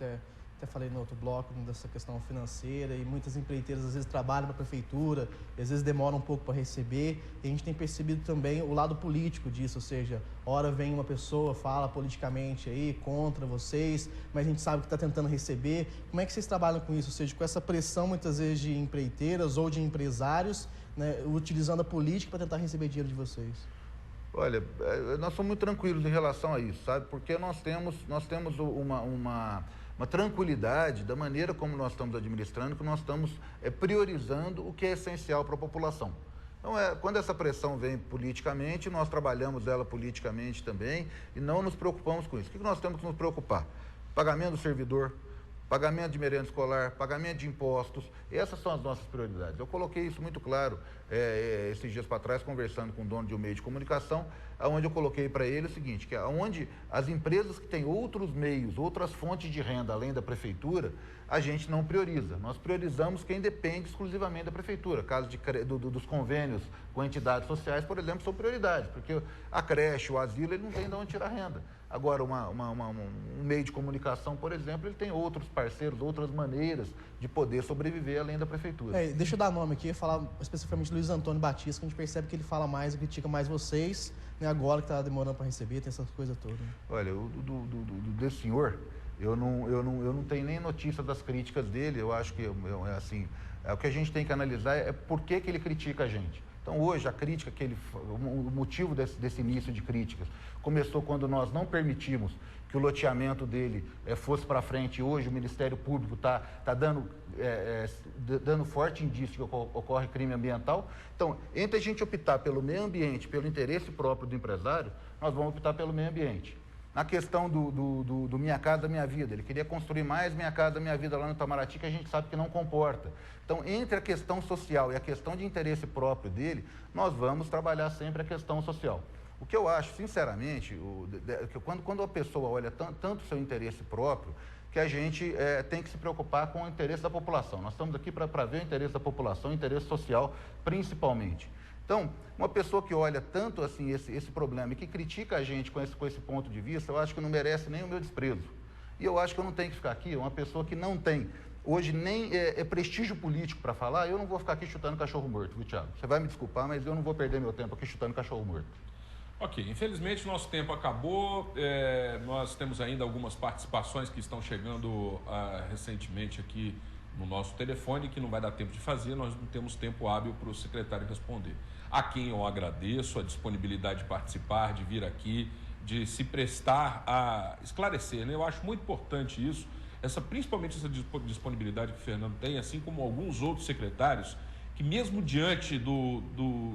até falei no outro bloco, dessa questão financeira, e muitas empreiteiras às vezes trabalham para a prefeitura, e às vezes demoram um pouco para receber, e a gente tem percebido também o lado político disso, ou seja, hora vem uma pessoa, fala politicamente aí contra vocês, mas a gente sabe que está tentando receber. Como é que vocês trabalham com isso? Ou seja, com essa pressão muitas vezes de empreiteiras ou de empresários, né, utilizando a política para tentar receber dinheiro de vocês? Olha, nós somos muito tranquilos em relação a isso, sabe? Porque nós temos uma tranquilidade da maneira como nós estamos administrando, que nós estamos priorizando o que é essencial para a população. Então, quando essa pressão vem politicamente, nós trabalhamos ela politicamente também e não nos preocupamos com isso. O que nós temos que nos preocupar? Pagamento do servidor, pagamento de merenda escolar, pagamento de impostos, essas são as nossas prioridades. Eu coloquei isso muito claro esses dias para trás, conversando com o dono de um meio de comunicação, onde eu coloquei para ele o seguinte, que é onde as empresas que têm outros meios, outras fontes de renda além da prefeitura, a gente não prioriza. Nós priorizamos quem depende exclusivamente da prefeitura. Caso dos convênios com entidades sociais, por exemplo, são prioridades, porque a creche, o asilo, ele não tem de onde tirar renda. Agora, um meio de comunicação, por exemplo, ele tem outros parceiros, outras maneiras de poder sobreviver além da prefeitura. Deixa eu dar nome aqui, falar especificamente do Luiz Antônio Batista, que a gente percebe que ele fala mais e critica mais vocês, né, agora que está demorando para receber, tem essas coisas todas. Olha, desse senhor, eu não tenho nem notícia das críticas dele, eu acho que, assim, o que a gente tem que analisar é por que ele critica a gente. Então, hoje, a crítica o motivo desse início de críticas começou quando nós não permitimos que o loteamento dele fosse para frente. Hoje, o Ministério Público está dando forte indício que ocorre crime ambiental. Então, entre a gente optar pelo meio ambiente, pelo interesse próprio do empresário, nós vamos optar pelo meio ambiente. Na questão do Minha Casa Minha Vida, ele queria construir mais Minha Casa Minha Vida lá no Itamaraty, que a gente sabe que não comporta. Então, entre a questão social e a questão de interesse próprio dele, nós vamos trabalhar sempre a questão social. O que eu acho, sinceramente, quando a pessoa olha tanto o seu interesse próprio, que a gente tem que se preocupar com o interesse da população. Nós estamos aqui para ver o interesse da população, o interesse social, principalmente. Então, uma pessoa que olha tanto assim esse problema e que critica a gente com esse ponto de vista, eu acho que não merece nem o meu desprezo. E eu acho que eu não tenho que ficar aqui, uma pessoa que não tem hoje nem prestígio político para falar, eu não vou ficar aqui chutando cachorro morto, viu, Thiago? Você vai me desculpar, mas eu não vou perder meu tempo aqui chutando cachorro morto. Ok, infelizmente nosso tempo acabou, nós temos ainda algumas participações que estão chegando recentemente aqui no nosso telefone, que não vai dar tempo de fazer, nós não temos tempo hábil para o secretário responder. A quem eu agradeço a disponibilidade de participar, de vir aqui, de se prestar a esclarecer, né? Eu acho muito importante isso, principalmente essa disponibilidade que o Fernando tem, assim como alguns outros secretários, que mesmo diante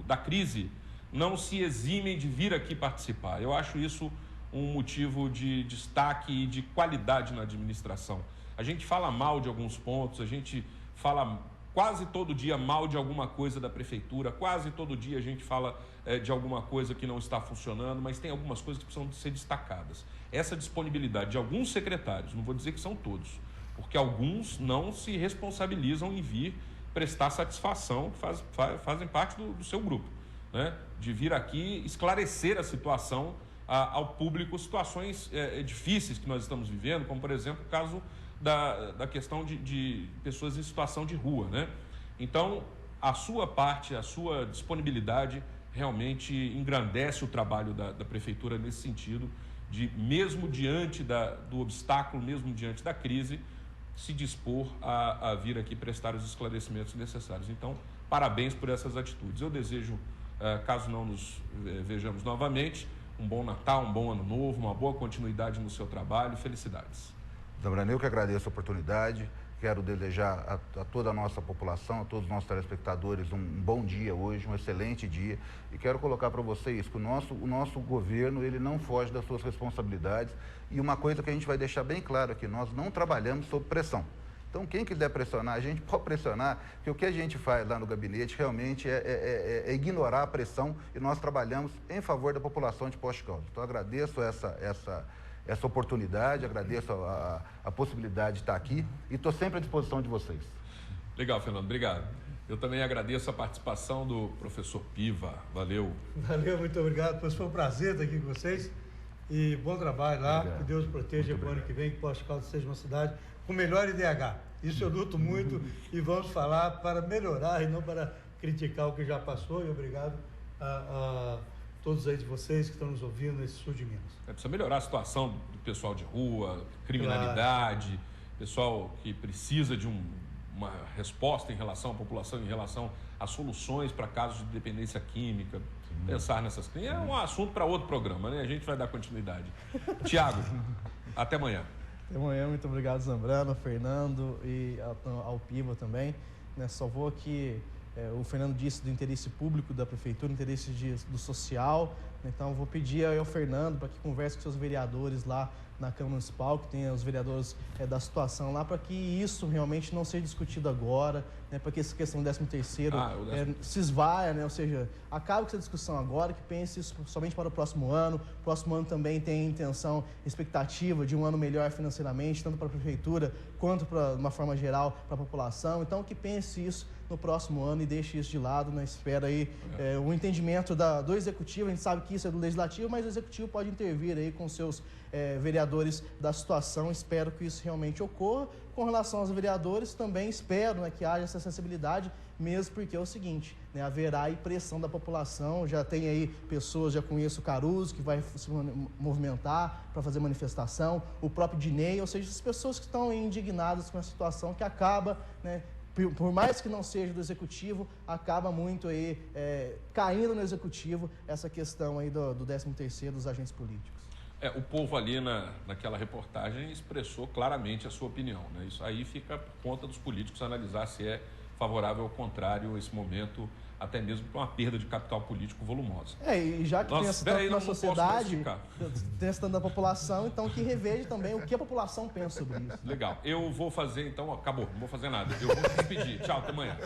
da crise, não se eximem de vir aqui participar. Eu acho isso um motivo de destaque e de qualidade na administração. A gente fala mal de alguns pontos, a gente fala quase todo dia mal de alguma coisa da prefeitura, quase todo dia a gente fala de alguma coisa que não está funcionando, mas tem algumas coisas que precisam ser destacadas. Essa disponibilidade de alguns secretários, não vou dizer que são todos, porque alguns não se responsabilizam em vir prestar satisfação, fazem parte do seu grupo, né? De vir aqui esclarecer a situação ao público, situações difíceis que nós estamos vivendo, como, por exemplo, o caso da questão de pessoas em situação de rua, né? Então, a sua parte, a sua disponibilidade realmente engrandece o trabalho da prefeitura nesse sentido, de mesmo diante do obstáculo, mesmo diante da crise, se dispor a vir aqui prestar os esclarecimentos necessários. Então, parabéns por essas atitudes. Eu desejo, caso não nos vejamos novamente, um bom Natal, um bom Ano Novo, uma boa continuidade no seu trabalho. Felicidades. Zambrano, eu que agradeço a oportunidade, quero desejar a toda a nossa população, a todos os nossos telespectadores um bom dia hoje, um excelente dia, e quero colocar para vocês que o nosso governo, ele não foge das suas responsabilidades, e uma coisa que a gente vai deixar bem claro aqui, nós não trabalhamos sob pressão. Então, quem quiser pressionar, a gente pode pressionar, porque o que a gente faz lá no gabinete realmente é ignorar a pressão, e nós trabalhamos em favor da população de Poços de Caldas. Então, agradeço essa oportunidade, agradeço a possibilidade de estar aqui e estou sempre à disposição de vocês. Legal, Fernando, obrigado. Eu também agradeço a participação do professor Piva, valeu. Valeu, muito obrigado, foi um prazer estar aqui com vocês e bom trabalho lá, obrigado. Que Deus proteja para o ano que vem, que Poços de Caldas seja uma cidade com melhor IDH. Isso eu luto muito e vamos falar para melhorar e não para criticar o que já passou, e obrigado a todos aí de vocês que estão nos ouvindo nesse sul de Minas. Precisa melhorar a situação do pessoal de rua, criminalidade, claro. Pessoal que precisa de uma resposta em relação à população, em relação a soluções para casos de dependência química. pensar nessas coisas. É um assunto para outro programa, né? A gente vai dar continuidade. Tiago, até amanhã. Até amanhã, muito obrigado, Zambrano, Fernando e ao Piva também. Né, só vou aqui, o Fernando disse do interesse público da prefeitura, interesse do social. Então, eu vou pedir ao Fernando para que converse com seus vereadores lá na Câmara Municipal, que tem os vereadores da situação lá, para que isso realmente não seja discutido agora, né, para que essa questão do 13º se esvaia, né, ou seja, acabe com essa discussão agora, que pense isso somente para o próximo ano. O próximo ano também tem intenção, expectativa de um ano melhor financeiramente, tanto para a prefeitura quanto, de uma forma geral, para a população. Então, que pense isso no próximo ano e deixe isso de lado, na espera aí o entendimento do Executivo. A gente sabe que isso é do Legislativo, mas o Executivo pode intervir aí com seus vereadores da situação. Espero que isso realmente ocorra. Com relação aos vereadores, também espero, né, que haja essa sensibilidade, mesmo porque é o seguinte, né, haverá aí pressão da população. Já tem aí pessoas, já conheço o Caruso, que vai se movimentar para fazer manifestação, o próprio Dinei, ou seja, as pessoas que estão indignadas com a situação que acaba, né, por mais que não seja do Executivo, acaba muito aí caindo no Executivo essa questão aí do 13º dos agentes políticos. O povo ali naquela reportagem expressou claramente a sua opinião, né? Isso aí fica por conta dos políticos analisar se é favorável ou contrário esse momento, até mesmo para uma perda de capital político volumosa. E já que tem essa tanto na sociedade, tem essa tanto da população, então que reveja também o que a população pensa sobre isso. Legal. Eu vou fazer, então, acabou, não vou fazer nada. Eu vou me despedir. Tchau, até amanhã.